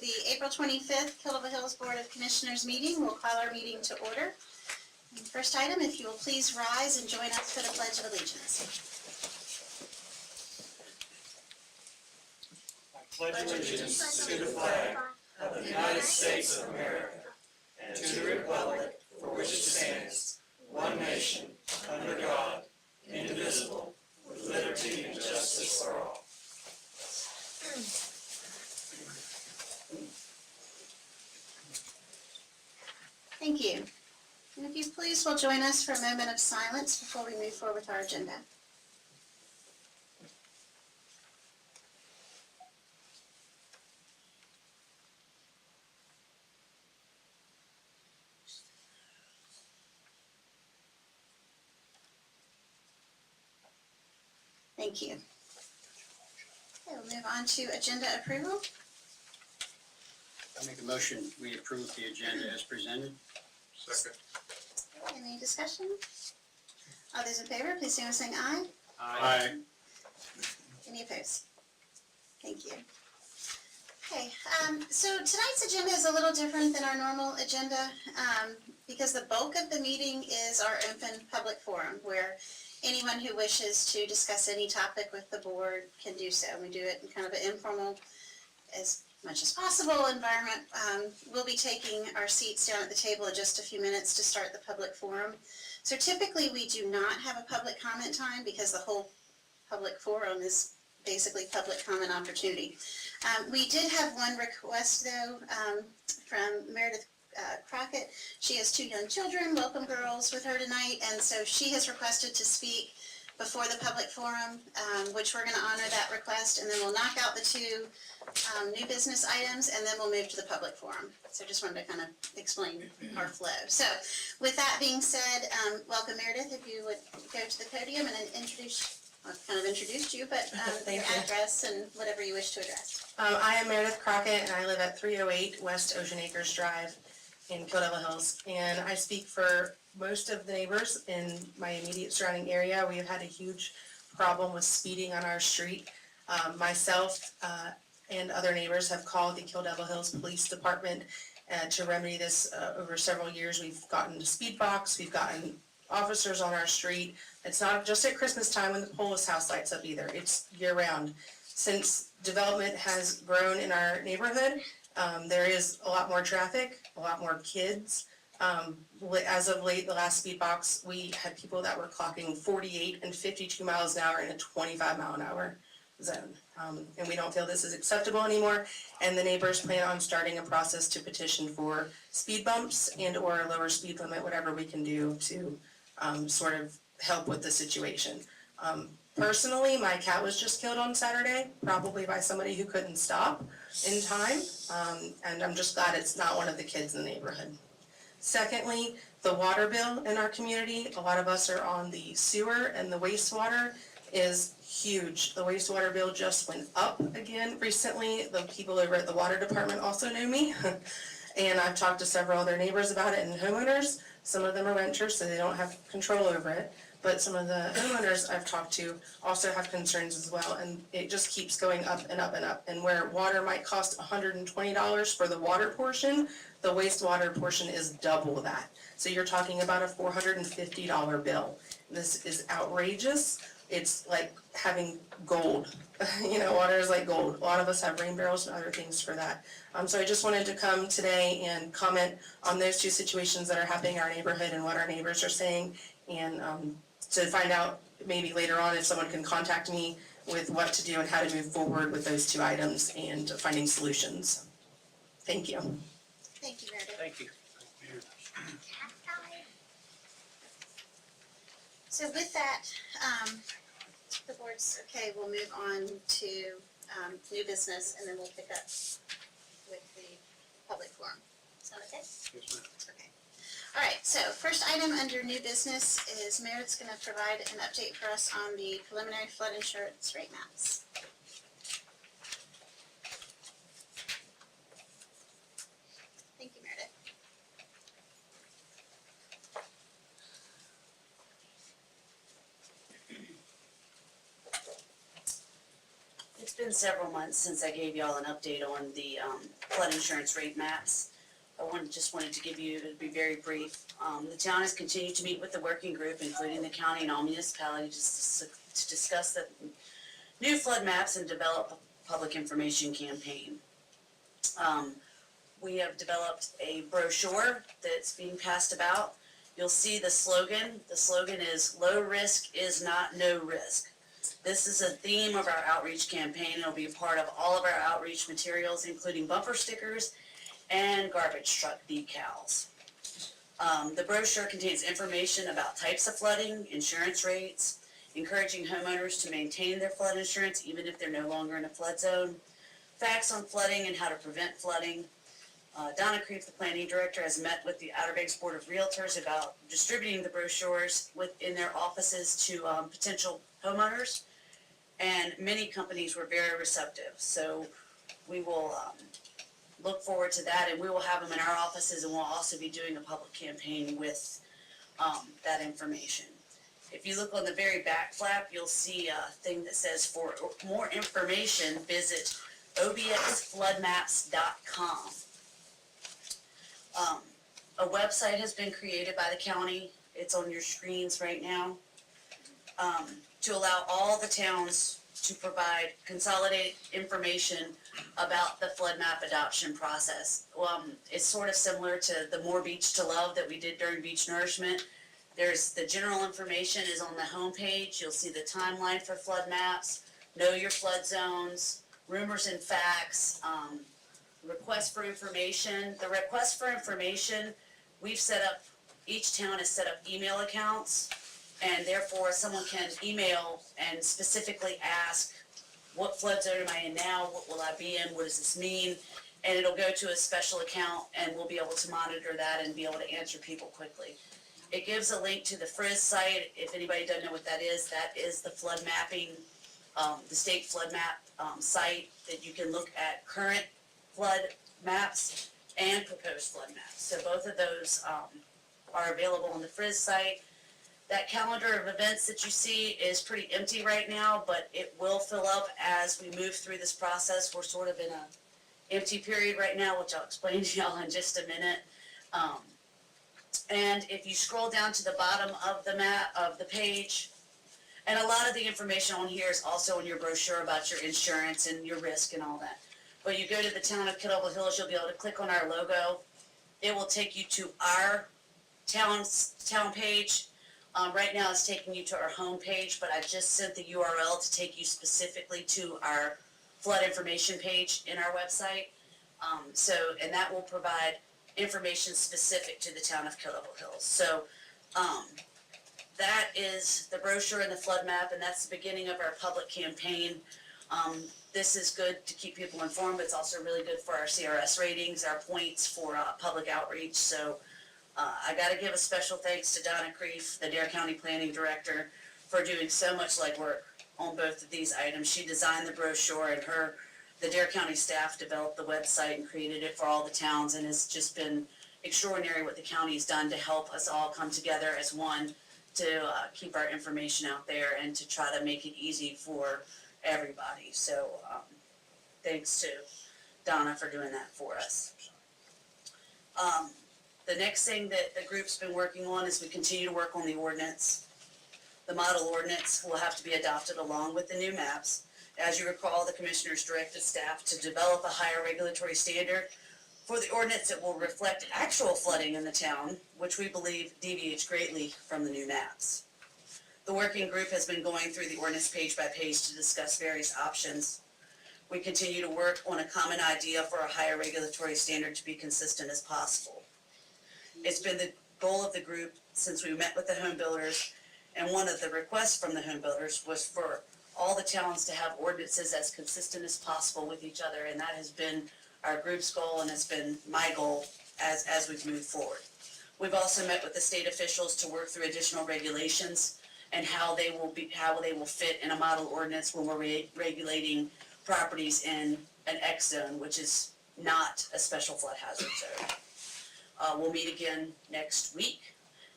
the April 25th Killable Hills Board of Commissioners meeting. We'll call our meeting to order. And first item, if you will please rise and join us for the Pledge of Allegiance. I pledge allegiance to the flag of the United States of America and to the republic for which it stands, one nation, under God, indivisible, with liberty and justice for all. Thank you. And if you please will join us for a moment of silence before we move forward with our agenda. Thank you. Okay, we'll move on to agenda approval. I make a motion, we approve the agenda as presented. Second. Any discussion? All those in favor, please signal by saying aye. Aye. Any opposed? Thank you. Okay, so tonight's agenda is a little different than our normal agenda because the bulk of the meeting is our open public forum where anyone who wishes to discuss any topic with the board can do so. We do it in kind of an informal, as much as possible environment. We'll be taking our seats down at the table in just a few minutes to start the public forum. So typically we do not have a public comment time because the whole public forum is basically public comment opportunity. We did have one request though from Meredith Crockett. She has 2 young children, welcome girls, with her tonight, and so she has requested to speak before the public forum, which we're going to honor that request, and then we'll knock out the 2 new business items, and then we'll move to the public forum. So just wanted to kind of explain our flow. So with that being said, welcome Meredith, if you would go to the podium and introduce, I've kind of introduced you, but your address and whatever you wish to address. I am Meredith Crockett, and I live at 308 West Ocean Acres Drive in Killable Hills, and I speak for most of the neighbors in my immediate surrounding area. We have had a huge problem with speeding on our street. Myself and other neighbors have called the Killable Hills Police Department to remedy this over several years. We've gotten to speed box, we've gotten officers on our street. It's not just at Christmas time when the Polish house lights up either, it's year round. Since development has grown in our neighborhood, there is a lot more traffic, a lot more kids. As of late, the last speed box, we had people that were clocking 48 and 52 miles an hour in a 25 mile an hour zone. And we don't feel this is acceptable anymore, and the neighbors plan on starting a process to petition for speed bumps and or a lower speed limit, whatever we can do to sort of help with the situation. Personally, my cat was just killed on Saturday, probably by somebody who couldn't stop in time, and I'm just glad it's not one of the kids in the neighborhood. Secondly, the water bill in our community, a lot of us are on the sewer, and the wastewater is huge. The wastewater bill just went up again recently. The people over at the water department also know me, and I've talked to several other neighbors about it and homeowners. Some of them are renters, so they don't have control over it. But some of the homeowners I've talked to also have concerns as well, and it just keeps going up and up and up. And where water might cost $120 for the water portion, the wastewater portion is double that. So you're talking about a $450 bill. This is outrageous. It's like having gold. You know, water is like gold. A lot of us have rain barrels and other things for that. So I just wanted to come today and comment on those 2 situations that are happening in our neighborhood and what our neighbors are saying, and to find out maybe later on if someone can contact me with what to do and how to move forward with those 2 items and finding solutions. Thank you. Thank you, Meredith. Thank you. So with that, the board's okay, we'll move on to new business, and then we'll pick up with the public forum. Sound okay? Yes, ma'am. Okay. All right, so first item under new business is Meredith's going to provide an update for us on the preliminary flood insurance rate maps. Thank you, Meredith. been several months since I gave y'all an update on the flood insurance rate maps. Just wanted to give you, to be very brief. The town has continued to meet with the working group, including the county and all municipalities, to discuss the new flood maps and develop a public information campaign. We have developed a brochure that's being passed about. You'll see the slogan. The slogan is "Low risk is not no risk." This is a theme of our outreach campaign. It'll be a part of all of our outreach materials, including bumper stickers and garbage truck decals. The brochure contains information about types of flooding, insurance rates, encouraging homeowners to maintain their flood insurance even if they're no longer in a flood zone, facts on flooding and how to prevent flooding. Donna Creef, the planning director, has met with the Outer Banks Board of Realtors about distributing the brochures within their offices to potential homeowners, and many companies were very receptive. So we will look forward to that, and we will have them in our offices, and we'll also be doing a public campaign with that information. If you look on the very back flap, you'll see a thing that says, "For more information, visit obxfloodmaps.com." A website has been created by the county. It's on your screens right now, to allow all the towns to provide consolidated information about the flood map adoption process. It's sort of similar to the More Beach to Love that we did during Beach Nourishment. There's the general information is on the homepage. You'll see the timeline for flood maps, know your flood zones, rumors and facts, request for information. The request for information, we've set up, each town has set up email accounts, and therefore someone can email and specifically ask, what flood zone am I in now? What will I be in? What does this mean? And it'll go to a special account, and we'll be able to monitor that and be able to answer people quickly. It gives a link to the FRIS site. If anybody doesn't know what that is the flood mapping, the state flood map site that you can look at current flood maps and proposed flood maps. So both of those are available on the FRIS site. That calendar of events that you see is pretty empty right now, but it will fill up as we move through this process. We're sort of in a empty period right now, which I'll explain to y'all in just a minute. And if you scroll down to the bottom of the map, of the page, and a lot of the information on here is also in your brochure about your insurance and your risk and all that. But you go to the town of Kittle Hills, you'll be able to click on our logo. It will take you to our town page. Right now it's taking you to our home page, but I just sent the URL to take you specifically to our flood information page in our website. And that will provide information specific to the town of Kittle Hills. So that is the brochure and the flood map, and that's the beginning of our public campaign. This is good to keep people informed, but it's also really good for our CRS ratings, our points for public outreach. So I gotta give a special thanks to Donna Creef, the Dare County Planning Director, for doing so much legwork on both of these items. She designed the brochure, and the Dare County staff developed the website and created it for all the towns, and it's just been extraordinary what the county's done to help us all come together as one to keep our information out there and to try to make it easy for everybody. So thanks to Donna for doing that for us. The next thing that the group's been working on is we continue to work on the ordinance. The model ordinance will have to be adopted along with the new maps. As you recall, the commissioners directed staff to develop a higher regulatory standard for the ordinance that will reflect actual flooding in the town, which we believe deviates greatly from the new maps. The working group has been going through the ordinance page by page to discuss various options. We continue to work on a common idea for a higher regulatory standard to be consistent as possible. It's been the goal of the group since we met with the home builders, and one of the requests from the home builders was for all the towns to have ordinances as consistent as possible with each other, and that has been our group's goal, and it's been my goal as we've moved forward. We've also met with the state officials to work through additional regulations and how they will fit in a model ordinance when we're regulating properties in an X zone, which is not a special flood hazard zone. We'll meet again next week,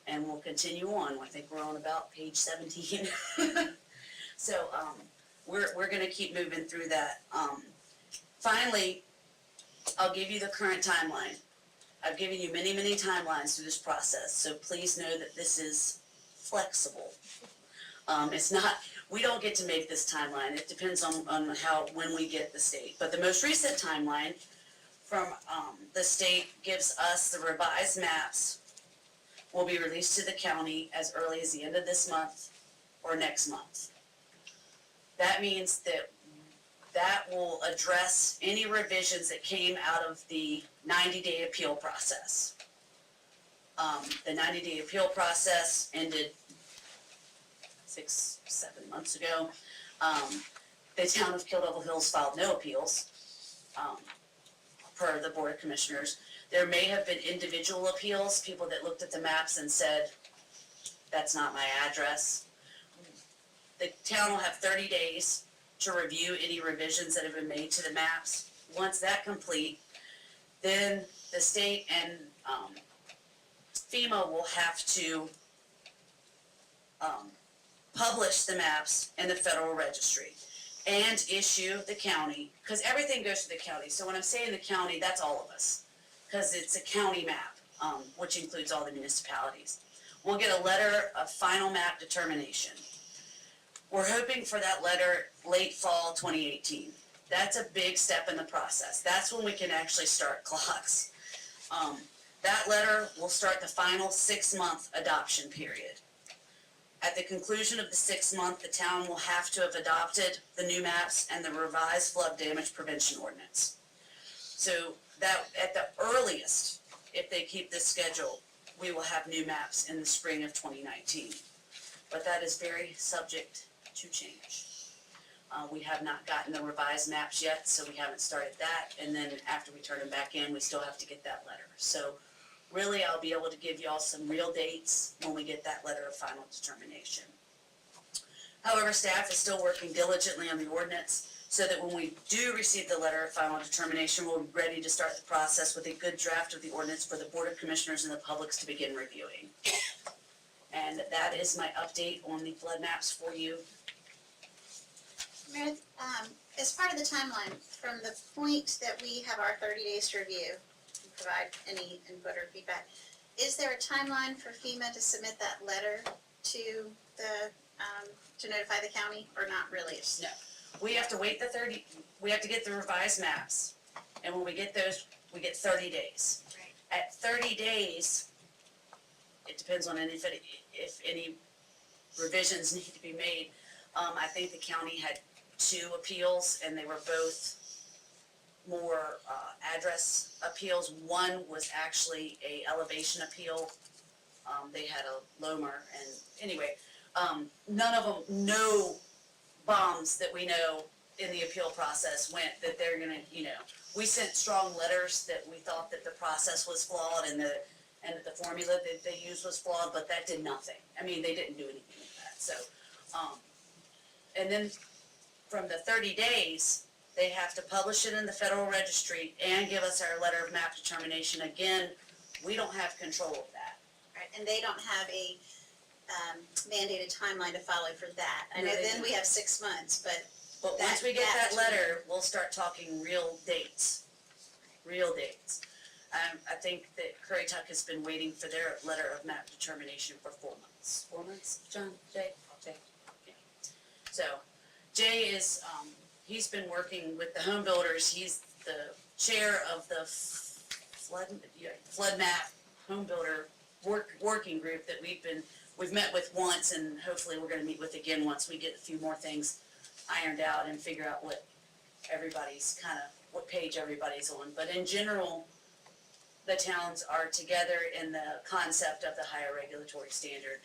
and we'll continue on. I think we're on about page 17. So we're gonna keep moving through that. Finally, I'll give you the current timeline. I've given you many, many timelines through this process, so please know that this is flexible. It's not, we don't get to make this timeline, it depends on when we get the state. But the most recent timeline from, the state gives us the revised maps will be released to the county as early as the end of this month or next month. That means that will address any revisions that came out of the 90-day appeal process. The 90-day appeal process ended 6-7 months ago. The town of Kill Devil Hills filed no appeals, per the Board of Commissioners. There may have been individual appeals, people that looked at the maps and said, that's not my address. The town will have 30 days to review any revisions that have been made to the maps. Once that's complete, then the state and FEMA will have to publish the maps in the Federal Registry and issue the county, because everything goes to the county. So when I'm saying the county, that's all of us, because it's a county map, which includes all the municipalities. We'll get a letter of final map determination. We're hoping for that letter late fall 2018. That's a big step in the process. That's when we can actually start clocks. That letter will start the final 6-month adoption period. At the conclusion of the 6th month, the town will have to have adopted the new maps and the revised flood damage prevention ordinance. So that at the earliest, if they keep this schedule, we will have new maps in the spring of 2019. But that is very subject to change. We have not gotten the revised maps yet, so we haven't started that. And then after we turn them back in, we still have to get that letter. So really, I'll be able to give y'all some real dates when we get that letter of final determination. However, staff is still working diligently on the ordinance so that when we do receive the letter of final determination, we'll be ready to start the process with a good draft of the ordinance for the Board of Commissioners and the publics to begin reviewing. And that is my update on the flood maps for you. Meredith, as part of the timeline, from the point that we have our 30 days to review and provide any input or feedback, is there a timeline for FEMA to submit that letter to the, to notify the county, or not really? No. We have to wait we have to get the revised maps, and when we get those, we get 30 days. Right. At 30 days, it depends on if any revisions need to be made. I think the county had 2 appeals, and they were both more address appeals. One was actually a elevation appeal. They had a Lomer, and anyway, none of them, no bombs that we know in the appeal process went that they're gonna, we sent strong letters that we thought that the process was flawed and that the formula that they used was flawed, but that did nothing. I mean, they didn't do anything with that, so, and then from the 30 days, they have to publish it in the Federal Registry and give us our letter of map determination. Again, we don't have control of that. Right, and they don't have a mandated timeline to follow for that. I No, know they then don't. we have 6 months, but But That- once we get that that letter, we'll start talking real dates, real dates. I think that Currituck has been waiting for their letter of map determination for 4 months. 4 months, John, Jay? Jay, yeah. So, Jay is, he's been working with the home builders. He's the chair of the flood map home builder working group that we've met with once, and hopefully we're gonna meet with again once we get a few more things ironed out and figure out what page everybody's on. But in general, the towns are together in the concept of the higher regulatory standard.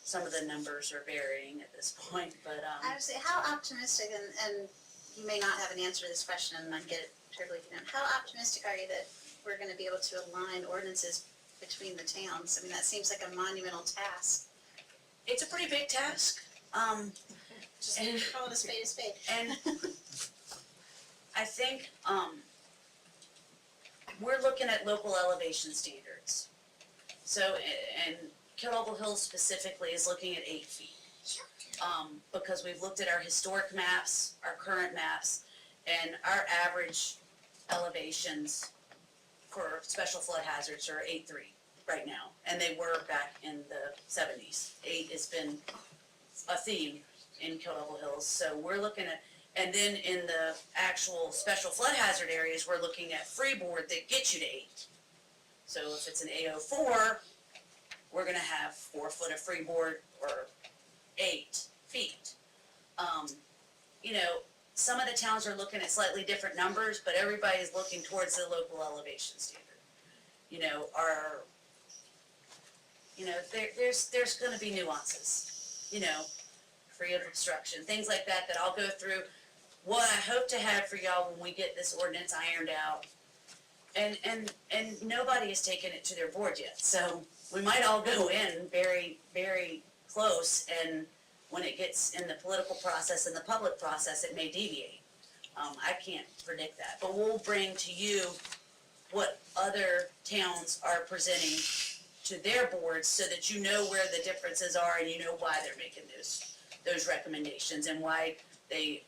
Some of the numbers are varying at this point, but, I would say, how optimistic, and you may not have an answer to this question, and I get it totally, how optimistic are you that we're gonna be able to align ordinances between the towns? I mean, that seems like a monumental task. it's a pretty big task. Just And- call it a spade a spade. And I think, we're looking at local elevation standards. So, and Kill Devil Hills specifically is looking at 8 feet. Because we've looked at our historic maps, our current maps, and our average elevations for special flood hazards are 8.3 right now, and they were back in the 70s. 8 has been a theme in Kill Devil Hills, so we're looking at, and then in the actual special flood hazard areas, we're looking at freeboard that gets you to 8. So if it's an A04, we're gonna have 4 foot of freeboard or 8 feet. You know, some of the towns are looking at slightly different numbers, but everybody's looking towards the local elevation standard. You know, there's gonna be nuances, you know, free of obstruction, things like that I'll go through. What I hope to have for y'all when we get this ordinance ironed out, and nobody has taken it to their board yet, so we might all go in very, very close, and when it gets in the political process and the public process, it may deviate. I can't predict that, but we'll bring to you what other towns are presenting to their boards so that you know where the differences are and you know why they're making those recommendations and why they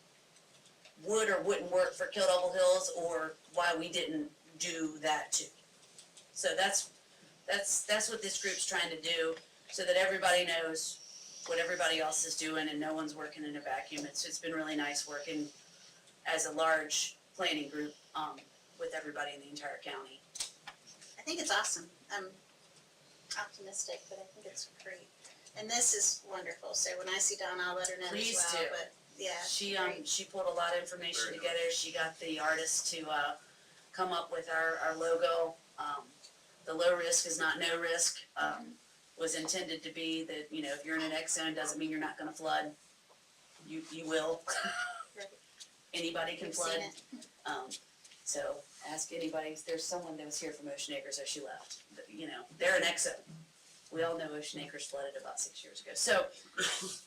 would or wouldn't work for Kill Devil Hills, or why we didn't do that too. So that's what this group's trying to do, so that everybody knows what everybody else is doing and no one's working in a vacuum. It's been really nice working as a large planning group, with everybody in the entire county. I think it's awesome. I'm optimistic, but I think it's great. And this is wonderful, so when I see Donna, I'll let her know as well. Please do. But yeah, She she pulled a lot of information together. She got the artist to come up with our logo. The low risk is not no risk. Was intended to be that, you know, if you're in an X zone, doesn't mean you're not gonna flood. You will. Right. Anybody can We've flood. seen it. So ask anybody. There's someone that was here from Ocean Acres, so she left. You know, they're an X zone. We all know Ocean Acres flooded about 6 years ago. So,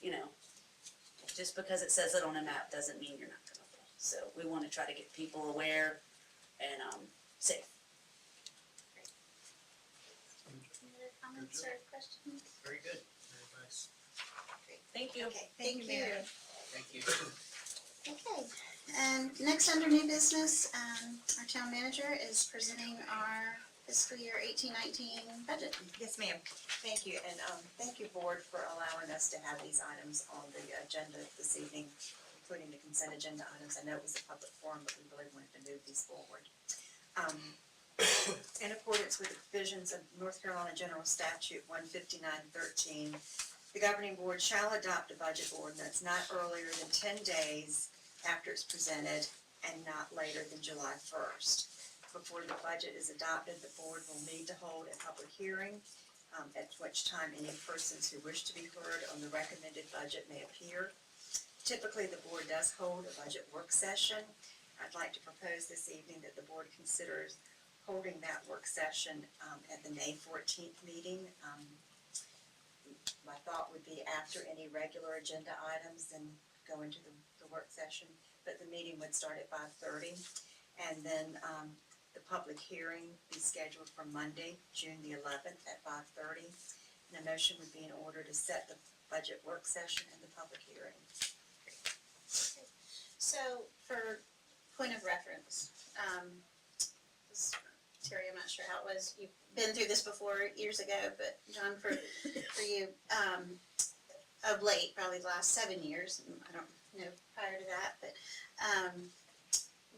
you know, just because it says it on a map doesn't mean you're not gonna flood. So we wanna try to get people aware and safe. Any other comments or questions? Very good. Very nice. Thank you. Okay, thank you. Thank you. Okay, next under new business, our town manager is presenting our fiscal year 18-19 budget. Yes, ma'am. Thank you, and thank you, board, for allowing us to have these items on the agenda this evening, including the consent agenda items. I know it was a public forum, but we really wanted to move these forward. In accordance with the provisions of North Carolina General Statute 159-13, the governing board shall adopt a budget ordinance not earlier than 10 days after it's presented and not later than July 1st. Before the budget is adopted, the board will need to hold a public hearing, at which time any persons who wish to be heard on the recommended budget may appear. Typically, the board does hold a budget work session. I'd like to propose this evening that the board considers holding that work session at the May 14th meeting. My thought would be after any regular agenda items, then go into the work session, but the meeting would start at 5:30. And then the public hearing be scheduled for Monday, June the 11th at 5:30. And a motion would be in order to set the budget work session and the public hearing. So for point of reference, Terry, I'm not sure how it was, you've been through this before years ago, but John, for you, of late, probably the last 7 years, and I don't know prior to that, but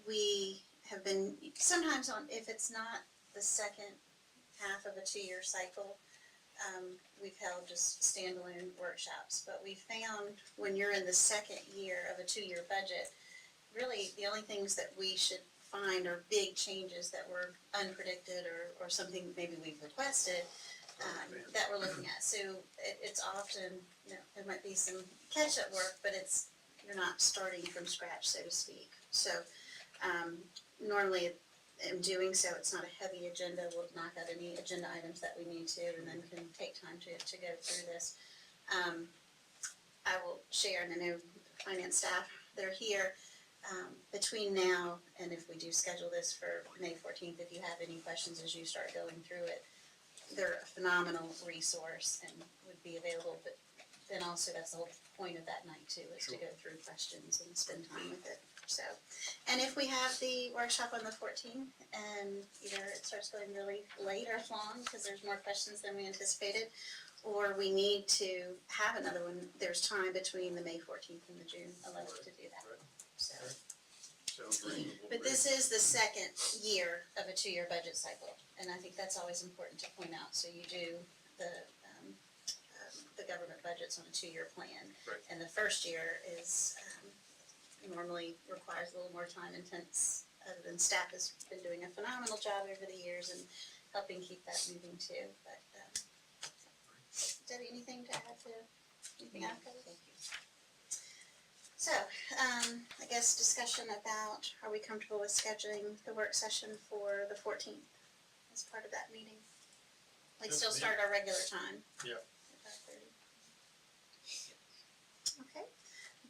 we have been, sometimes on, if it's not the second half of a 2-year cycle, we've held just standalone workshops, but we found when you're in the second year of a 2-year budget, really the only things that we should find are big changes that were unpredicted or something maybe we've requested that we're looking at. So it's often, you know, there might be some catch-up work, but you're not starting from scratch, so to speak. So normally in doing so, it's not a heavy agenda. We'll knock out any agenda items that we need to and then can take time to go through this. I will share, and I know finance staff, they're here. Between now and if we do schedule this for May 14th, if you have any questions as you start going through it, they're a phenomenal resource and would be available, but then also that's the whole point of that night too, is to go through questions and spend time with it, so. And if we have the workshop on the 14th and either it starts going really late or long, because there's more questions than we anticipated, or we need to have another one, there's time between the May 14th and the June 11th to do that, so. Sounds reasonable. But this is the second year of a 2-year budget cycle, and I think that's always important to point out. So you do the government budgets on a 2-year plan. Right. And the first year is, normally requires a little more time intense, other than staff has been doing a phenomenal job over the years and helping keep that moving too, but, Debbie, anything to add to, anything I've covered? Thank you. So, I guess discussion about, are we comfortable with scheduling the work session for the 14th as part of that meeting? Like still start our regular time? Yeah. 5:30. Okay,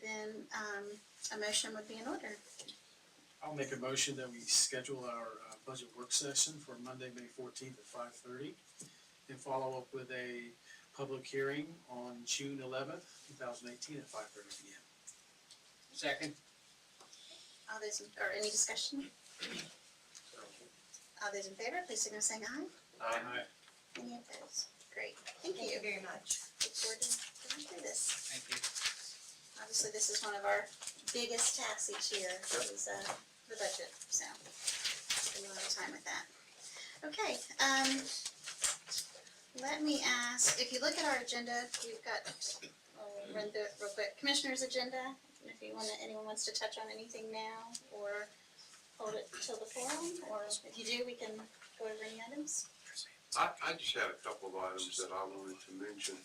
then, a motion would be in order. I'll make a motion that we schedule our budget work session for Monday, May 14th at 5:30, and follow up with a public hearing on June 11th, 2018 at 5:30 p.m. Second? All those, or any discussion? All those in favor, please signal by saying aye. Aye. Any opposed? Great, thank Thank you. you very much. Look forward to going through this. Thank you. Obviously, this is one of our biggest tasks each year, is the budget, so spend a lot of time with that. Okay, let me ask, if you look at our agenda, we've got, I'll run through it real quick, Commissioner's agenda, if you wanna, anyone wants to touch on anything now, or hold it till the forum, or if you do, we can go over any items. I just had a couple of items that I wanted to mention,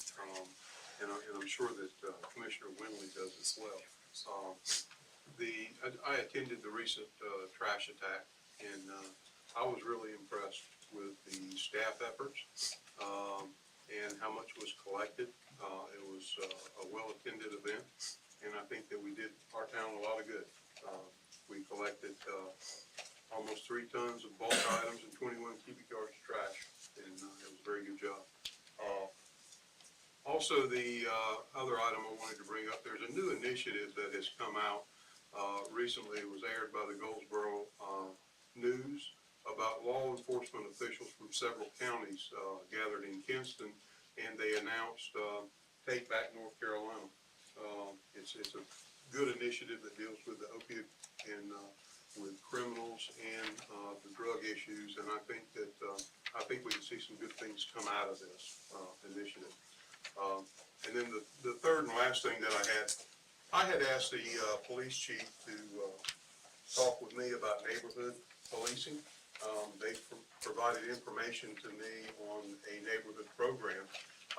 and I'm sure that Commissioner Winley does as well. I attended the recent trash attack, and I was really impressed with the staff efforts and how much was collected. It was a well-attended event, and I think that we did our town a lot of good. We collected almost 3 tons of bulk items and 21 cubic yards of trash, and it was a very good job. Also, the other item I wanted to bring up, there's a new initiative that has come out recently. It was aired by the Goldsboro News about law enforcement officials from several counties gathered in Kinston, and they announced Take Back North Carolina. It's a good initiative that deals with the opiate and with criminals and the drug issues, and I think we can see some good things come out of this initiative. And then the third and last thing that I had asked the police chief to talk with me about neighborhood policing. They provided information to me on a neighborhood program.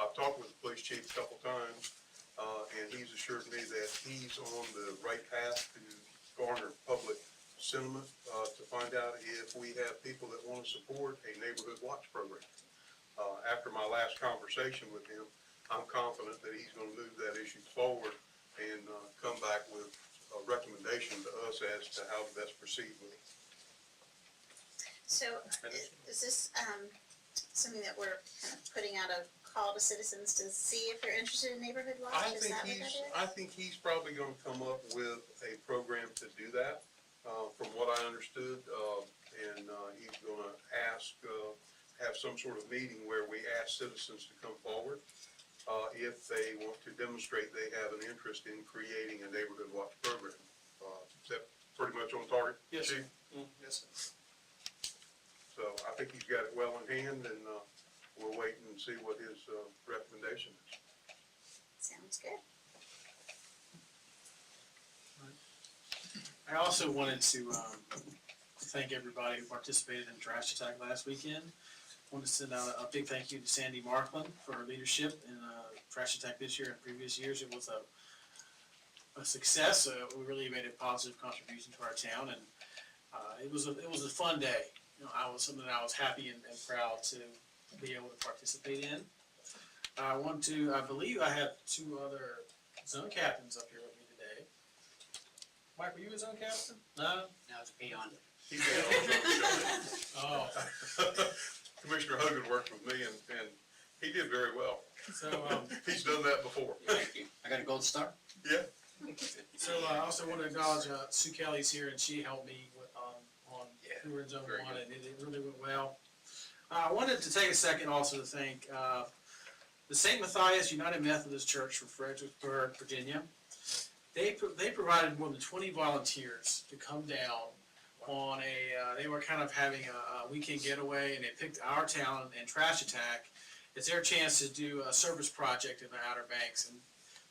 I've talked with the police chief a couple times, and he's assured me that he's on the right path to garner public sentiment to find out if we have people that want to support a neighborhood watch program. After my last conversation with him, I'm confident that he's going to move that issue forward and come back with a recommendation to us as to how to best proceed with it. So, is this, something that we're kind of putting out a call to citizens to see if they're interested in neighborhood watch? I Is think that what that is? I think he's probably gonna come up with a program to do that, from what I understood. And he's gonna have some sort of meeting where we ask citizens to come forward, if they want to demonstrate they have an interest in creating a neighborhood watch program. Is that pretty much on target, Yes, sir. Chief? Yes, sir. So I think he's got it well in hand, and we'll wait and see what his recommendation is. Sounds good. I also wanted to thank everybody who participated in the trash attack last weekend. I want to send out a big thank you to Sandy Markland for her leadership in trash attack this year and previous years. It was a success. We really made a positive contribution to our town, and it was a fun day. You know, something I was happy and proud to be able to participate in. I believe I have 2 other zone captains up here with me today. Mike, were you a zone captain? No? Now it's beyond. He's got all the Oh. Commissioner Hogan worked with me, and He did very well. So, He's done that before. Thank you. I got a gold star? Yeah. so I also want to acknowledge Sue Kelly's here, and she helped me with, on who were in zone very one, good. and it really went well. I wanted to take a second also to thank the St. Matthias United Methodist Church from Fredericksburg, Virginia. They provided more than 20 volunteers to come down on they were kind of having a weekend getaway, and they picked our town and Trash Attack as their chance to do a service project in the Outer Banks. And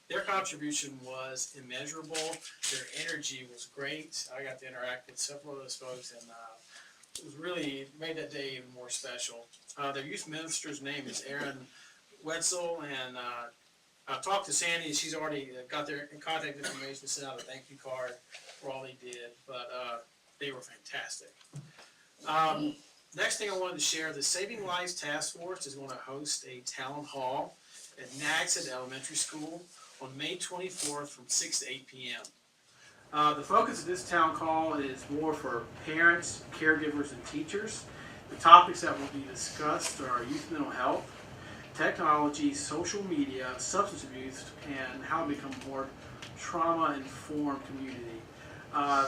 their contribution was immeasurable. Their energy was great. I got to interact with several of those folks, and it was really made that day even more special. Their youth minister's name is Aaron Wetzel, and I've talked to Sandy, and she's already got their contact information to send out a thank you card for all they did, but they were fantastic. Next thing I wanted to share, the Saving Lives Task Force is going to host a town hall at Nagsett Elementary School on May 24th from 6 to 8 p.m. The focus of this town hall is more for parents, caregivers, and teachers. The topics that will be discussed are youth mental health, technology, social media, substance abuse, and how to become a more trauma-informed community.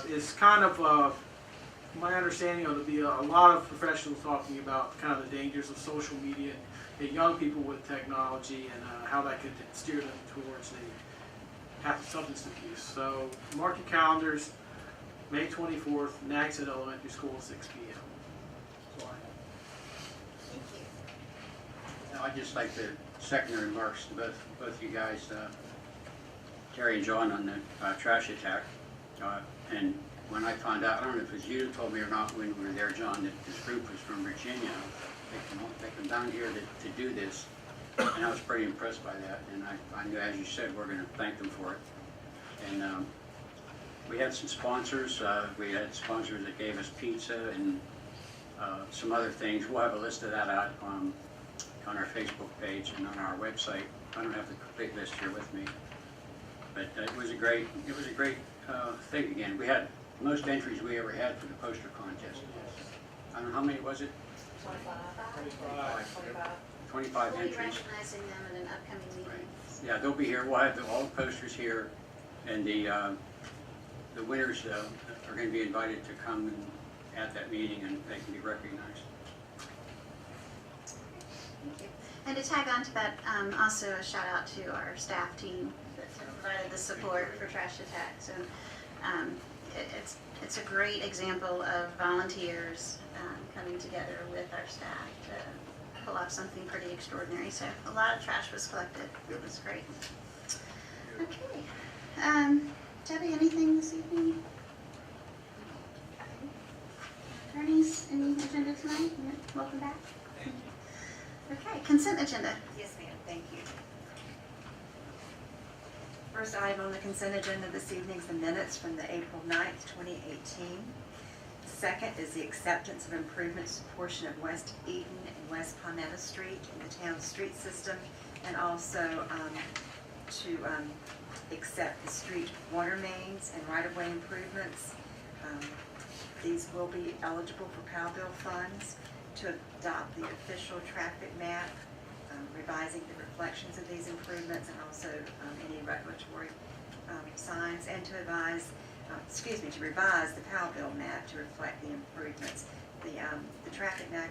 It's kind of my understanding of there'll be a lot of professionals talking about kind of the dangers of social media and young people with technology, and how that could steer them towards the substance abuse. So mark your calendars, May 24th, Nagsett Elementary School, 6 p.m. That's all I have. Thank you. Now, I'd just like to second the remarks to both you guys, Terry and John, on the trash attack. And when I found out, I don't know if it was you that told me or not when we were there, John, that this group was from Virginia. They come down here to do this, and I was pretty impressed by that. And I knew, as you said, we're going to thank them for it. And we had some sponsors. We had sponsors that gave us pizza and some other things. We'll have a list of that out on our Facebook page and on our website. I don't have the complete list here with me, but it was a great thing. Again, we had the most entries we ever had for the poster contest. I don't know, how many was it? 25 We'll be entries. recognizing them at an upcoming meeting. Right. Yeah, they'll be here. We'll have all the posters here, and the winners are going to be invited to come at that meeting, and they can be recognized. Thank you. And to tag on to that, also a shout out to our staff team that provided the support for Trash Attack. So it's a great example of volunteers coming together with our staff to pull off something pretty extraordinary. So a lot of trash was collected. It was great. Okay. Debbie, anything this evening? Attorneys, any agenda tonight? Yeah, welcome back. Okay, consent agenda. Yes, ma'am, thank you. First item on the consent agenda this evening is the minutes from the April 9th, 2018. Second is the acceptance of improvements to a portion of West Eden and West Palmetto Street in the town's street system, and also to accept the street water mains and right-of-way improvements. These will be eligible for POW bill funds, to adopt the official traffic map, revising the reflections of these improvements, and also any regulatory signs, and to revise the POW bill map to reflect the improvements. The traffic map,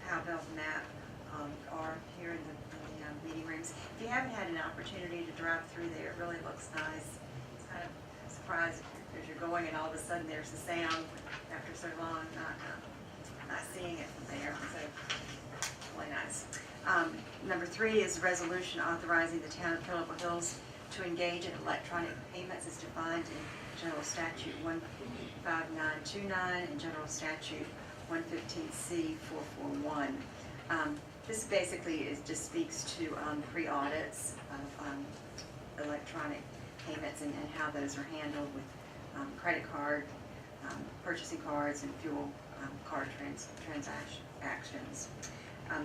POW bill map are here in the meeting rooms. If you haven't had an opportunity to drive through there, it really looks nice. It's kind of surprised as you're going, and all of a sudden there's the sound after so long not seeing it from there, so really nice. Number 3 is resolution authorizing the town of Phillip Hills to engage in electronic payments as defined in General Statute 15929 and General Statute 115C 441. This basically just speaks to pre-audits of electronic payments and how those are handled with credit card, purchasing cards, and fuel card transactions.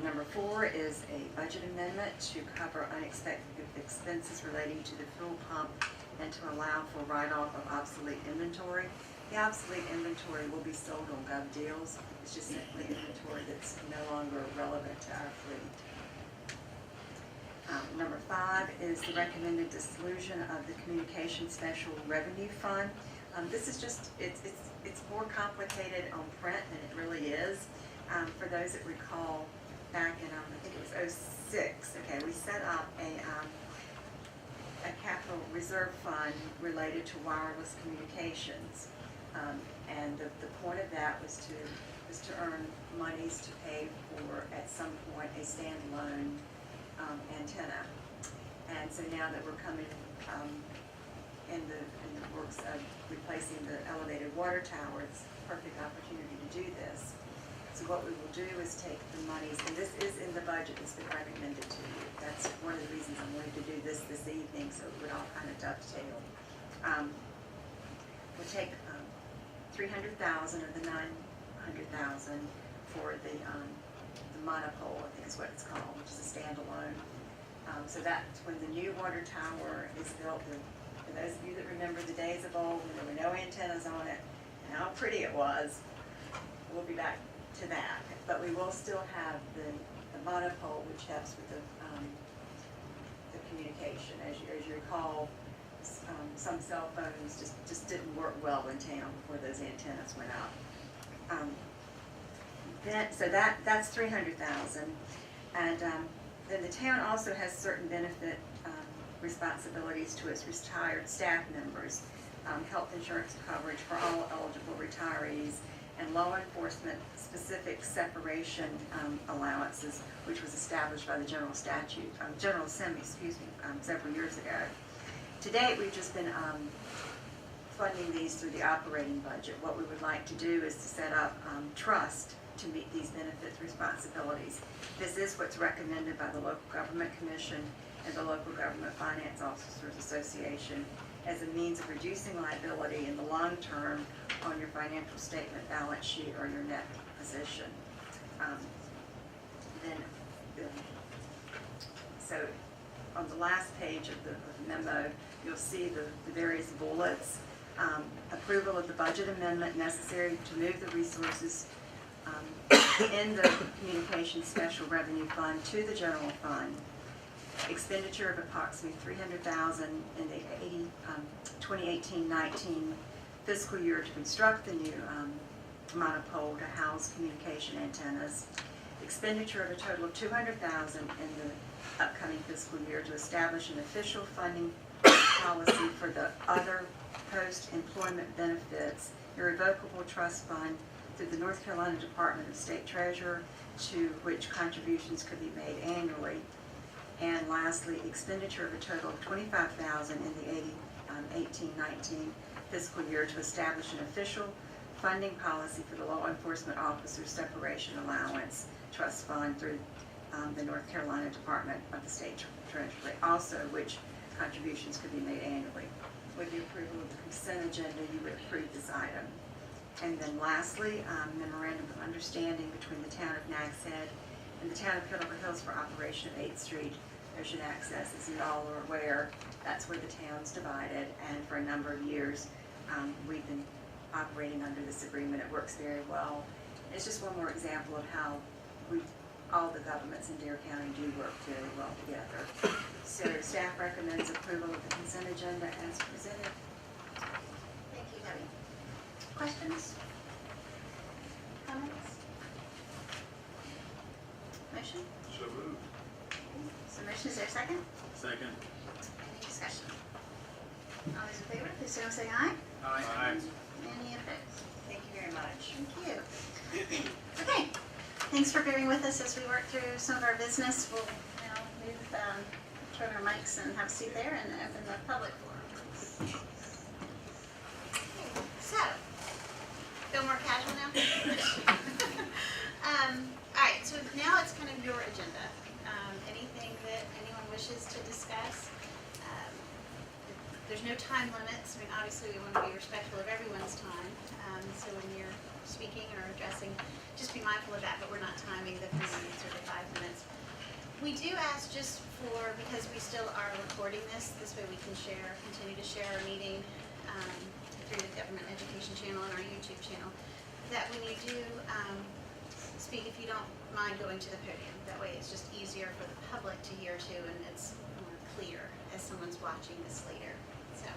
Number 4 is a budget amendment to cover unexpected expenses relating to the fuel pump and to allow for write-off of obsolete inventory. The obsolete inventory will be sold on GovDeals. It's just simply inventory that's no longer relevant to our fleet. Number 5 is the recommended dissolution of the Communication Special Revenue Fund. This is just, it's more complicated on print than it really is. For those that recall, back in, I think it was '06, okay, we set up a capital reserve fund related to wireless communications. And the point of that was to earn monies to pay for, at some point, a standalone antenna. And so now that we're coming in the works of replacing the elevated water tower, it's a perfect opportunity to do this. So what we will do is take the monies, and this is in the budget that's been recommended to you. That's one of the reasons I'm wanting to do this evening, so it would all kind of dovetail. We'll take 300,000 of the 900,000 for the monopole, I think is what it's called, which is a standalone. So that's when the new water tower is built. For those of you that remember the days of old when there were no antennas on it and how pretty it was, we'll be back to that. But we will still have the monopole, which helps with the communication. As you recall, some cell phones just didn't work well in town before those antennas went up. So that's 300,000, and then the town also has certain benefit responsibilities to its retired staff members, health insurance coverage for all eligible retirees, and law enforcement specific separation allowances, which was established by the General Assembly, several years ago. To date, we've just been funding these through the operating budget. What we would like to do is to set up trust to meet these benefits responsibilities. This is what's recommended by the Local Government Commission and the Local Government Finance Officers Association as a means of reducing liability in the long term on your financial statement, balance sheet, or your net position. So on the last page of the memo, you'll see the various bullets. Approval of the budget amendment necessary to move the resources in the Communications Special Revenue Fund to the general fund. Expenditure of approximately $300,000 in the 2018-19 fiscal year to construct the new monopole to house communication antennas. Expenditure of a total of $200,000 in the upcoming fiscal year to establish an official funding policy for the other post-employment benefits irrevocable trust fund through the North Carolina Department of State Treasurer, to which contributions could be made annually. And lastly, expenditure of a total of $25,000 in the 18-19 fiscal year to establish an official funding policy for the Law Enforcement Officers Separation Allowance Trust Fund through the North Carolina Department of the State Treasury, also which contributions could be made annually. With the approval of the consent agenda, you would approve this item. And then lastly, memorandum of understanding between the town of Nags Head and the town of Kittle Hills for operation of 8th Street Ocean Access. As you all are aware, that's where the town's divided, and for a number of years, we've been operating under this agreement. It works very well. It's just one more example of how all the governments in Dare County do work very well together. So staff recommends approval of the consent agenda as presented. Thank you, Debbie. Questions? Comments? Motion? So moved. So motion, is there a second? Second. Any discussion? All those in favor, please say aye. Aye. Any opposed? Thank you very much. Thank you. Okay, thanks for bearing with us as we work through some of our business. We'll now move, turn our mics and have a seat there and open the public forum. So, feel more casual now? All right, so now it's kind of your agenda. Anything that anyone wishes to discuss. There's no time limits. I mean, obviously, we want to be respectful of everyone's time. So when you're speaking or addressing, just be mindful of that, but we're not timing the 3 minutes or the 5 minutes. We do ask just because we still are recording this way we can continue to share our meeting through the Government Education channel and our YouTube channel, that when you do speak if you don't mind going to the podium. That way it's just easier for the public to hear too, and it's more clear as someone's watching this later. So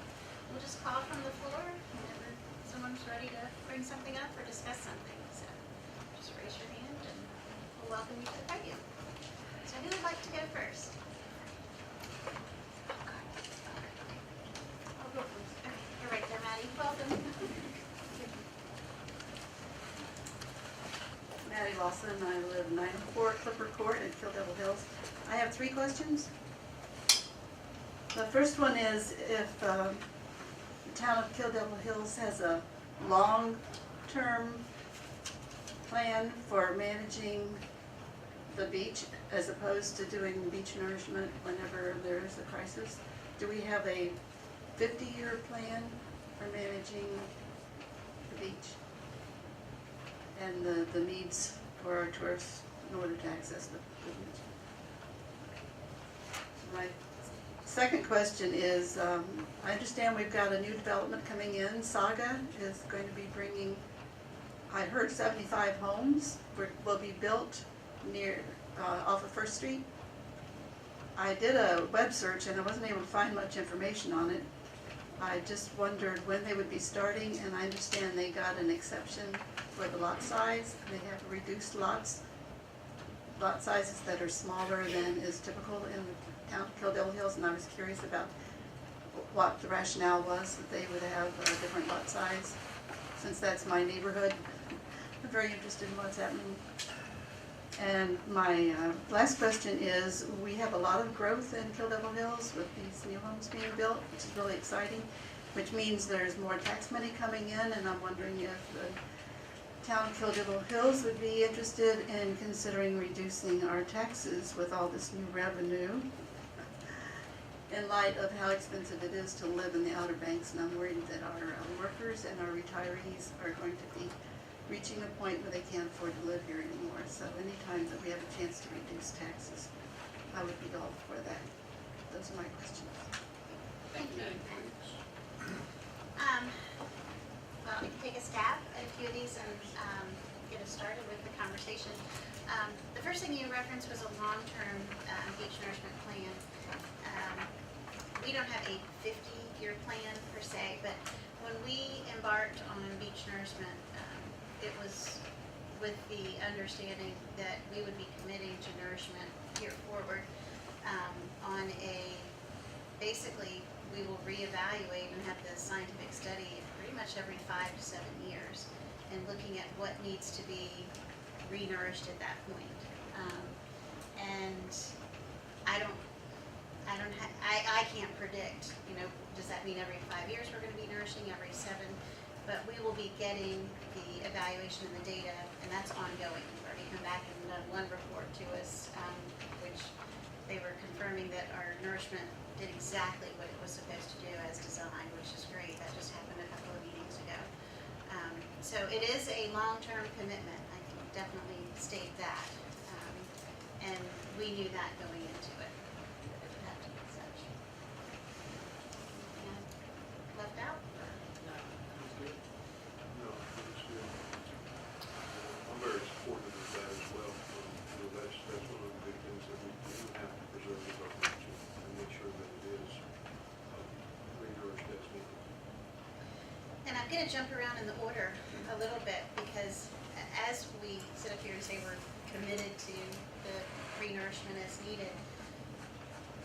we'll just call from the floor whenever someone's ready to bring something up or discuss something. So just raise your hand and we'll welcome you to the podium. So who would like to go first? I'll go first. Okay, you're right there, Maddie. Welcome. Maddie Lawson, I live 904 Clifford Court in Kill Devil Hills. I have 3 questions. The first one is if the town of Kill Devil Hills has a long-term plan for managing the beach as opposed to doing beach nourishment whenever there is a crisis. Do we have a 50-year plan for managing the beach and the needs for our tourists in order to access the beach? My second question is, I understand we've got a new development coming in. Saga is going to be bringing, I heard 75 homes will be built near, off of First Street. I did a web search and I wasn't able to find much information on it. I just wondered when they would be starting, and I understand they got an exception for the lot size. They have reduced lot sizes that are smaller than is typical in the town of Kill Devil Hills, and I was curious about what the rationale was that they would have a different lot size. Since that's my neighborhood, I'm very interested in what's happening. And my last question is, we have a lot of growth in Kill Devil Hills with these new homes being built, which is really exciting, which means there's more tax money coming in, and I'm wondering if the town of Kill Devil Hills would be interested in considering reducing our taxes with all this new revenue in light of how expensive it is to live in the Outer Banks, and I'm worried that our workers and our retirees are going to be reaching a point where they can't afford to live here anymore. So anytime that we have a chance to reduce taxes, I would be all for that. Those are my questions. Thank you. Well, we can take a stab at a few of these and get us started with the conversation. The first thing you referenced was a long-term beach nourishment plan. We don't have a 50-year plan per se, but when we embarked on beach nourishment, it was with the understanding that we would be committing to nourishment here forward on a, basically, we will reevaluate and have the scientific study pretty much every 5 to 7 years and looking at what needs to be renourished at that point. And I can't predict, does that mean every 5 years we're gonna be nourishing, every 7? But we will be getting the evaluation and the data, and that's ongoing. We've already come back and done one report to us, which they were confirming that our nourishment did exactly what it was supposed to do as designed, which is great. That just happened a couple of meetings ago. So it is a long-term commitment. I can definitely state that. And we knew that going into it. That it would have to be such. Anything I left out? No, it's good. I'm very supportive of that as well. That's one of the big things that we do have to preserve is our culture and make sure that it is renourished as needed. And I'm gonna jump around in the order a little bit because as we sit up here and say we're committed to the renourishment as needed,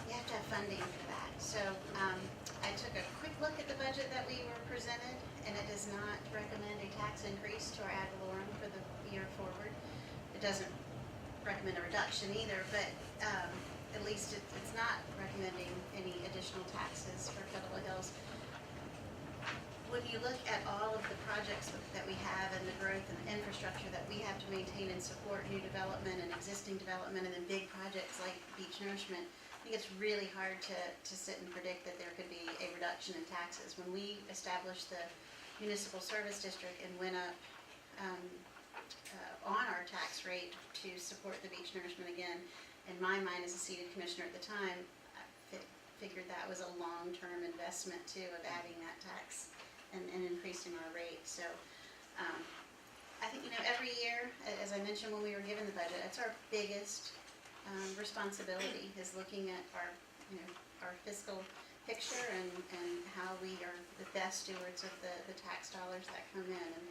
you have to have funding for that. So I took a quick look at the budget that we were presented, and it does not recommend a tax increase to our ad valorem for the year forward. It doesn't recommend a reduction either, but at least it's not recommending any additional taxes for Kill Devil Hills. When you look at all of the projects that we have and the growth and the infrastructure that we have to maintain and support new development and existing development and then big projects like beach nourishment, I think it's really hard to sit and predict that there could be a reduction in taxes. When we established the municipal service district and went up on our tax rate to support the beach nourishment again, in my mind as a seated commissioner at the time, I figured that was a long-term investment too of adding that tax and increasing our rate. So I think, every year, as I mentioned when we were given the budget, that's our biggest responsibility, is looking at our, our fiscal picture and how we are the best stewards of the tax dollars that come in. And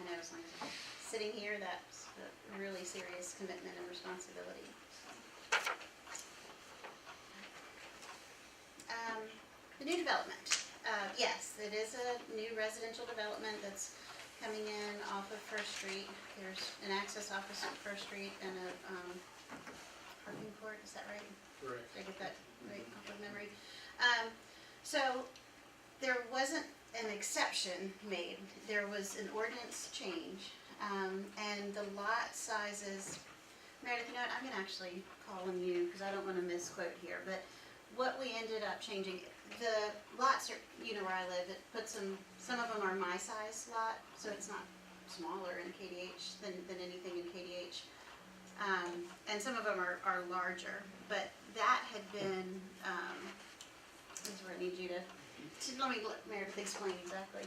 I know as long as I'm sitting here, that's a really serious commitment and responsibility. The new development, yes, it is a new residential development that's coming in off of First Street. There's an access office on First Street and a parking court, is that right? Right. Did I get that right off of memory? So there wasn't an exception made. There was an ordinance change, and the lot sizes. Meredith, I'm gonna actually call on you because I don't want to misquote here. But what we ended up changing, the lots are, where I live. It puts them. Some of them are my size lot, so it's not smaller in KDH than anything in KDH. And some of them are larger, but that had been, this is where I need you to let Meredith explain exactly.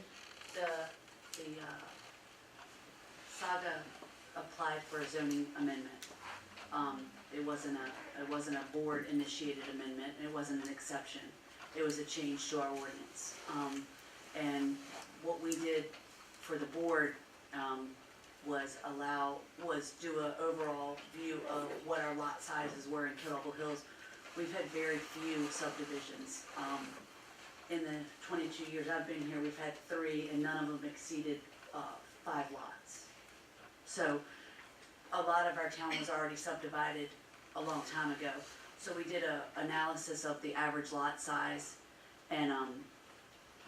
The Saga applied for a zoning amendment. It wasn't a board initiated amendment, it wasn't an exception. It was a change to our ordinance. And what we did for the board, was do an overall view of what our lot sizes were in Kettle Hills. We've had very few subdivisions. In the 22 years I've been here, we've had 3, and none of them exceeded 5 lots. So a lot of our town was already subdivided a long time ago. So we did a analysis of the average lot size, and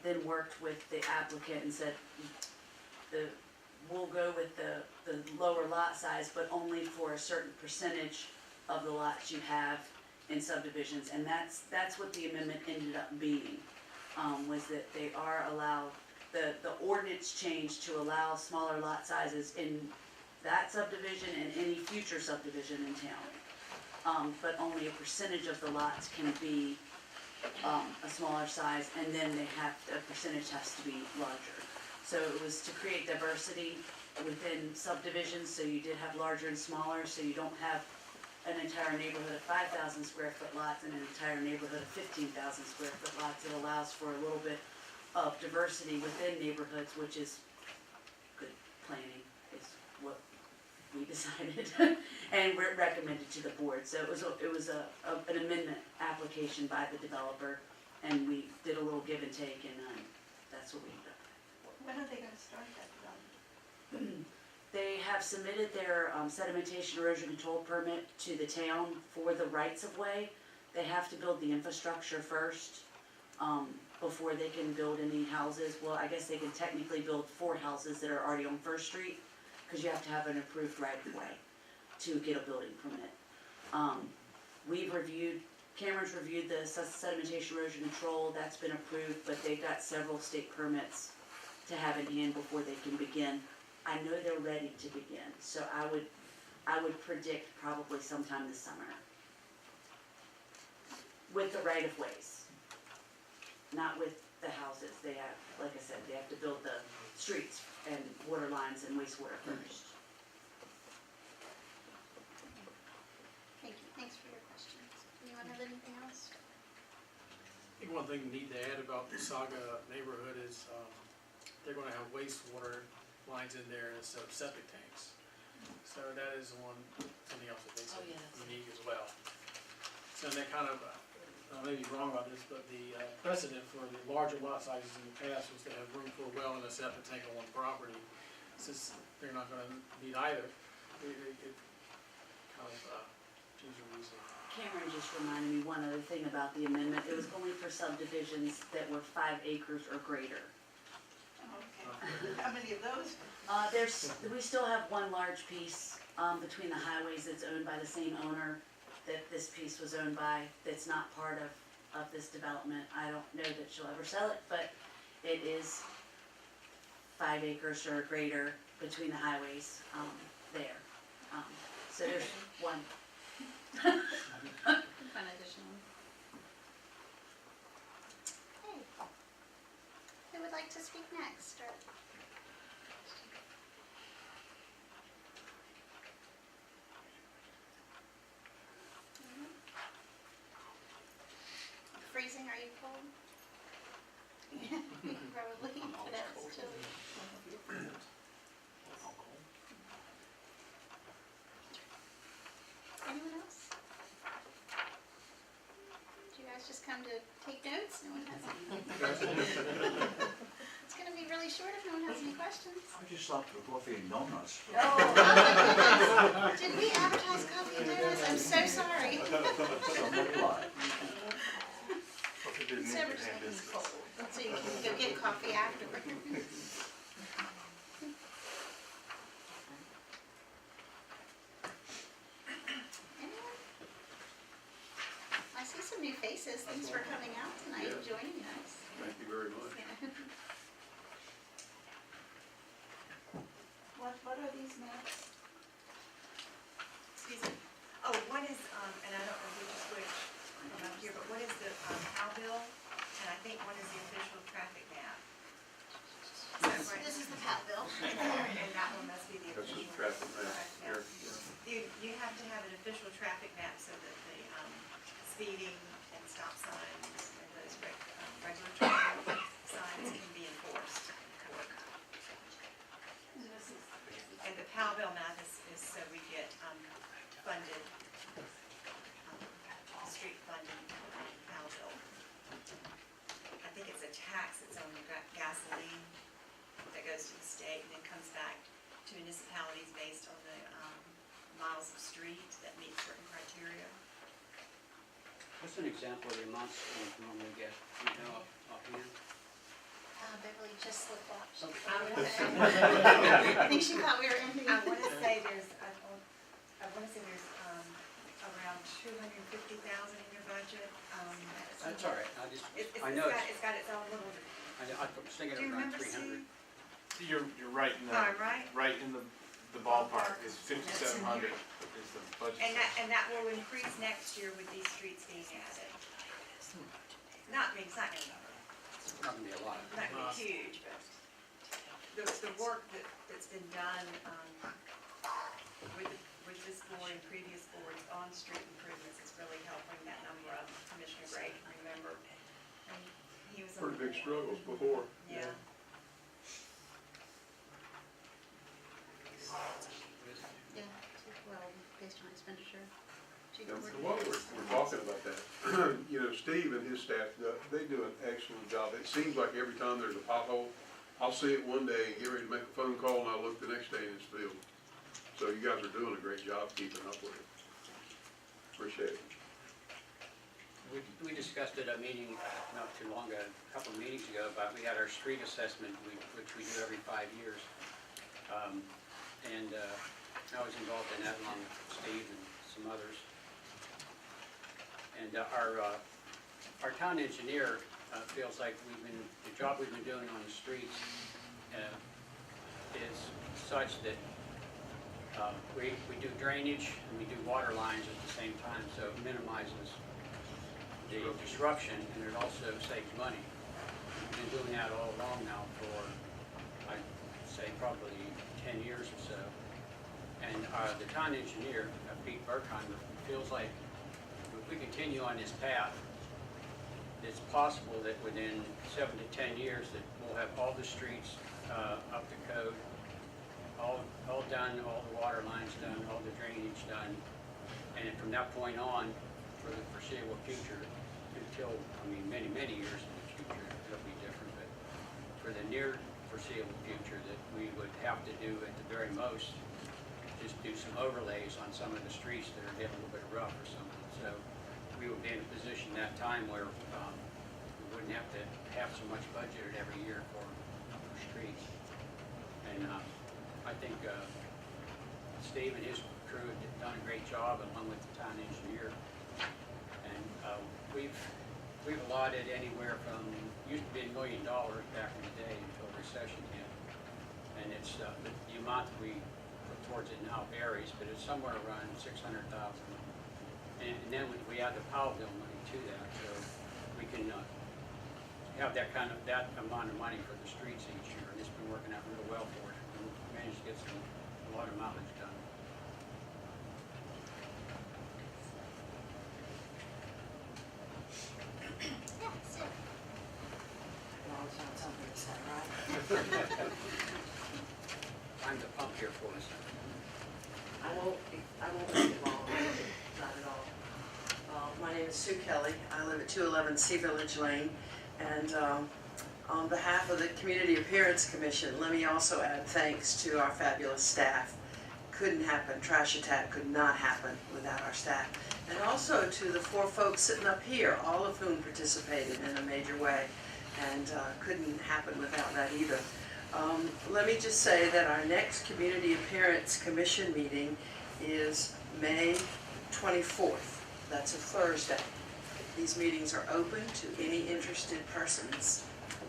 then worked with the applicant and said, we'll go with the lower lot size, but only for a certain percentage of the lots you have in subdivisions. And that's what the amendment ended up being, was that they are allowed, the ordinance changed to allow smaller lot sizes in that subdivision and any future subdivision in town. But only a percentage of the lots can be a smaller size, and then the percentage has to be larger. So it was to create diversity within subdivisions, so you did have larger and smaller, so you don't have an entire neighborhood of 5,000 square foot lots and an entire neighborhood of 15,000 square foot lots. It allows for a little bit of diversity within neighborhoods, which is good planning, is what we decided and recommended to the board. So it was an amendment application by the developer, and we did a little give and take, and that's what we ended up. When are they gonna start that development? They have submitted their sedimentation erosion control permit to the town for the rights of way. They have to build the infrastructure first, before they can build any houses. Well, I guess they can technically build 4 houses that are already on First Street, because you have to have an approved right of way to get a building permit. Cameron's reviewed the sedimentation erosion control, that's been approved, but they've got several state permits to have in hand before they can begin. I know they're ready to begin, so I would predict probably sometime this summer. With the right of ways, not with the houses. They have, like I said, they have to build the streets and water lines and wastewater first. Thank you, thanks for your questions. Anyone have anything else? I think one thing we need to add about the Saga neighborhood is, they're gonna have wastewater lines in there instead of septic tanks. So that is something else that makes Oh, it yes. unique as well. So that kind of, I may be wrong about this, but the precedent for the larger lot sizes in the past was to have room for a well and a septic tank on one property. Since they're not gonna need either, it kind of gives a reason. Cameron just reminded me one other thing about the amendment. It was only for subdivisions that were 5 acres or greater. Okay. How many of those? We still have one large piece, between the highways that's owned by the same owner that this piece was owned by, that's not part of this development. I don't know that she'll ever sell it, but it is 5 acres or greater between the highways, there. So there's one. Fun additional. Okay. Who would like to speak next? Or cold? Probably, pronounced chili. Anyone else? Did you guys just come to take notes? No one has any? It's gonna be really short if no one has any questions. I just like the coffee and donuts. Did we advertise coffee and donuts? I'm so sorry. Somebody like. It's never just looking cold. So you can go get coffee afterward. Anyone? I see some new faces. Thanks for coming out tonight and joining us. Thank you very much. Yeah. What are these maps? Excuse me. Oh, one is, and I don't know which is which from up here, but one is the, Howe bill, and I think one is the official traffic map. Is that right? This is the PAT bill. And that one must be the That's official. the traffic map here. You have to have an official traffic map so that the, speeding and stop signs and those regular traffic signs can be enforced in court. And the Powellville map is so we get, funded, street funding from Powellville. I think it's a tax that's on the gasoline that goes to the state and then comes back to municipalities based on the, miles of street that meet certain criteria. What's an example of the amounts we normally get, you know, offhand? Beverly just slipped up. I I think she thought we were ending. wanna say there's, around 250,000 in your budget, That's all right, I just, It's I know, it's got its own little, I was thinking do you around remember 300. Steve? You're right in Oh, right? right in the ballpark, it's 5,700 is the budget. And that will increase next year with these streets being added. It's not gonna It's not gonna be a lot. be huge, but the work that's been done, with this board and previous boards on street improvements is really helping that number up. Commissioner Gray can remember, and he was on the Pretty big board. struggles before. Yeah. Yeah, well, based on expenditure. And while we're talking about that, you know, Steve and his staff, they do an excellent job. It seems like every time there's a pothole, I'll see it one day, get ready to make a phone call, and I'll look the next day and it's filled. So you guys are doing a great job keeping up with it. Appreciate it. We discussed at a meeting not too long ago, a couple of meetings ago, about we had our street assessment, which we do every 5 years. And I was involved in that along with Steve and some others. And our town engineer feels like the job we've been doing on the streets is such that we do drainage and we do water lines at the same time, so it minimizes the disruption and it also saves money. We've been doing that all along now for, I'd say, probably 10 years or so. And the town engineer, Pete Berkheimer, feels like if we continue on this path, it's possible that within 7 to 10 years that we'll have all the streets up to code, all done, all the water lines done, all the drainage done. And from that point on, for the foreseeable future, until, many, many years in the future, it'll be different. But for the near foreseeable future, that we would have to do at the very most, just do some overlays on some of the streets that are getting a little bit rough or something. So we would be in a position that time where we wouldn't have to have so much budgeted every year for streets. And I think Steve and his crew have done a great job along with the town engineer. And we've allotted anywhere from, used to be $1 million back in the day until recession hit. And it's, the amount that we put towards it now varies, but it's somewhere around 600,000. And then we add the Powellville money to that, so we can have that amount of money for the streets each year. And it's been working out real well for us. We managed to get a lot of mileage done. Yeah, so won't make it long, not at all. My name is Sue Kelly. I live at 211 Sea Village Lane. And on behalf of the Community Appearance Commission, let me also add thanks to our fabulous staff. Couldn't happen, Trash Attack could not happen without our staff. And also to the 4 folks sitting up here, all of whom participated in a major way, and couldn't happen without that either. Let me just say that our next Community Appearance Commission meeting is May 24th. That's a Thursday. These meetings are open to any interested persons.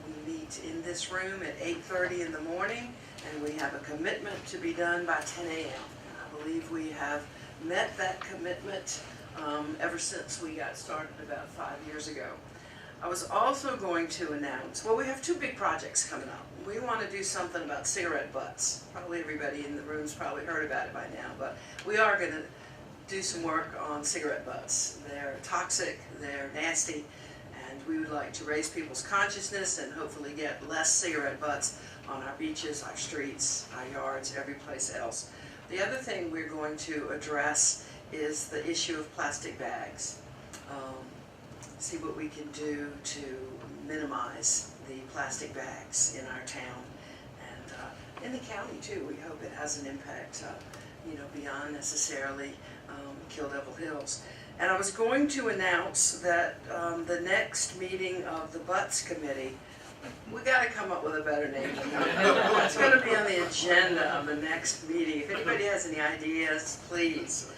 We meet in this room at 8:30 in the morning, and we have a commitment to be done by 10 a.m. And I believe we have met that commitment ever since we got started about 5 years ago. I was also going to announce, well, we have 2 big projects coming up. We want to do something about cigarette butts. Probably everybody in the room's probably heard about it by now, but we are going to do some work on cigarette butts. They're toxic, they're nasty, and we would like to raise people's consciousness and hopefully get less cigarette butts on our beaches, our streets, our yards, every place else. The other thing we're going to address is the issue of plastic bags. See what we can do to minimize the plastic bags in our town and in the county too. We hope it has an impact, beyond necessarily Kill Devil Hills. And I was going to announce that the next meeting of the Butts Committee, we got to come up with a better name than that. It's going to be on the agenda of the next meeting. If anybody has any ideas, please.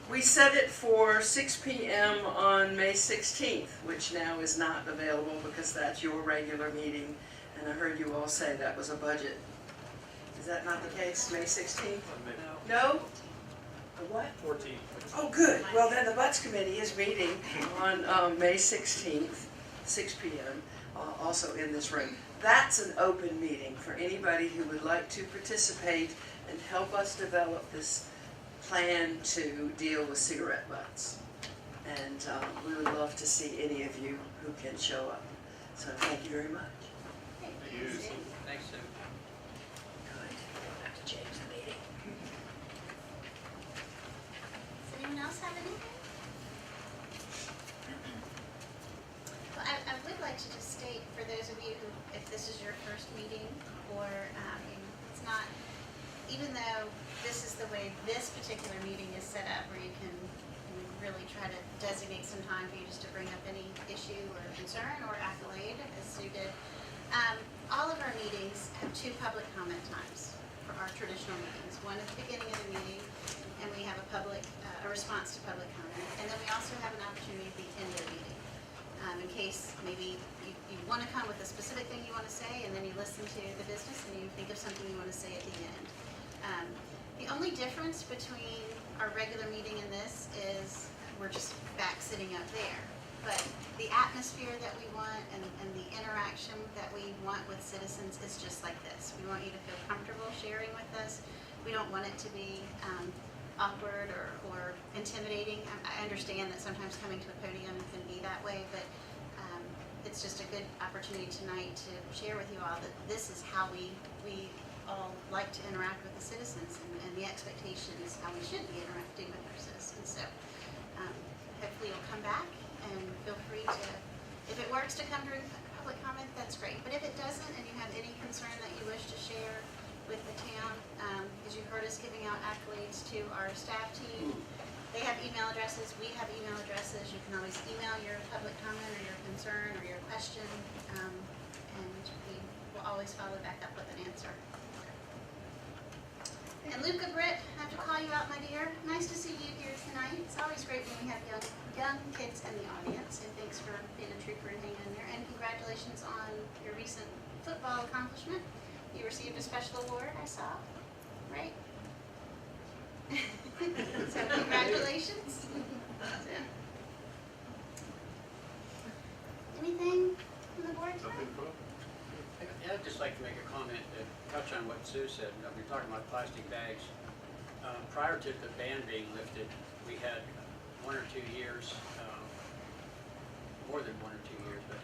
We set it for 6 p.m. on May 16th, which now is not available because that's your regular meeting. And I heard you all say that was a budget. Is that not the case, May 16th? No? A what? 14. Oh, good. Well, then the Butts Committee is meeting on May 16th, 6 p.m., also in this room. That's an open meeting for anybody who would like to participate and help us develop this plan to deal with cigarette butts. And we would love to see any of you who can show up. So thank you very much. Thanks, Sue. Good. I have to change the meeting. Does anyone else have anything? Well, I would like to just state for those of you who, if this is your first meeting, or it's not, even though this is the way this particular meeting is set up, where you can really try to designate some time for you just to bring up any issue or concern or accolade, as Sue did. All of our meetings have 2 public comment times for our traditional meetings. One at the beginning of the meeting, and we have a response to public comment. And then we also have an opportunity at the end of the meeting. In case maybe you want to come with a specific thing you want to say, and then you listen to the business and you think of something you want to say at the end. The only difference between our regular meeting and this is we're just back sitting up there. But the atmosphere that we want and the interaction that we want with citizens is just like this. We want you to feel comfortable sharing with us. We don't want it to be awkward or intimidating. I understand that sometimes coming to a podium can be that way, but it's just a good opportunity tonight to share with you all that this is how we all like to interact with the citizens and the expectations, how we should be interacting with our citizens. So hopefully you'll come back and feel free to, if it works to come during public comment, that's great. But if it doesn't and you have any concern that you wish to share with the town, as you've heard us giving out accolades to our staff team, they have email addresses, we have email addresses. You can always email your public comment or your concern or your question, and we will always follow back up with an answer. And Luca Britt, I have to call you out, my dear. Nice to see you here tonight. It's always great when we have young kids in the audience, and thanks for being a trooper and hanging in there. And congratulations on your recent football accomplishment. You received a special award, I saw, right? So congratulations. Anything from the board tonight? Yeah, I'd just like to make a comment to touch on what Sue said. We're talking about plastic bags. Prior to the ban being lifted, we had 1 or 2 years, more than 1 or 2 years, but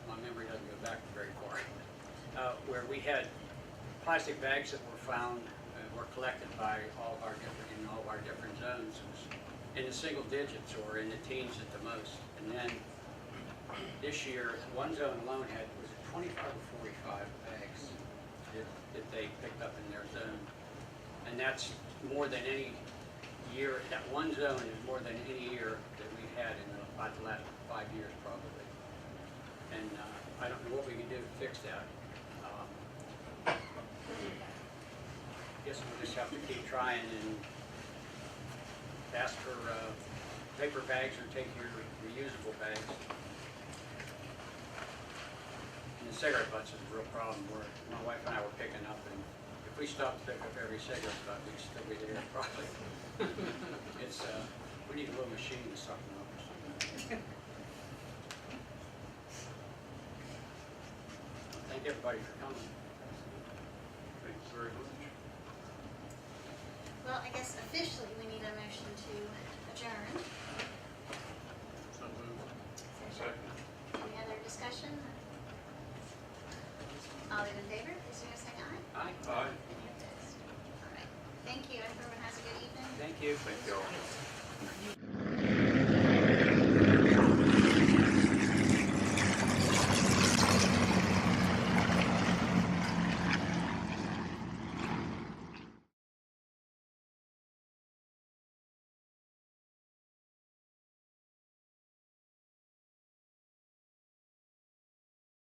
my memory doesn't go back very far, where we had plastic bags that were found were collected by all of our different, in all of our different zones was in the single digits or in the teens at the most. And then this year, one zone alone had, was it 25 or 45 bags that they picked up in their zone. And that's more than any year, that one zone is more than any year that we've had in the last 5 years probably. And I don't know what we can do to fix that. Guess we'll just have to keep trying and ask for paper bags or take your reusable bags. And the cigarette butts is a real problem where my wife and I were picking up, and if we stopped to pick up every cigarette butt, we'd still be there probably. It's, we need a little machine to suck them up or something. Thank everybody for coming. Thank you very much. Well, I guess officially we need a motion to adjourn. So moved. Is there any other discussion? All those in favor, please say aye. Aye. Aye. Any opposed? All right. Thank you. Everyone has a good evening. Thank you. Thank you all.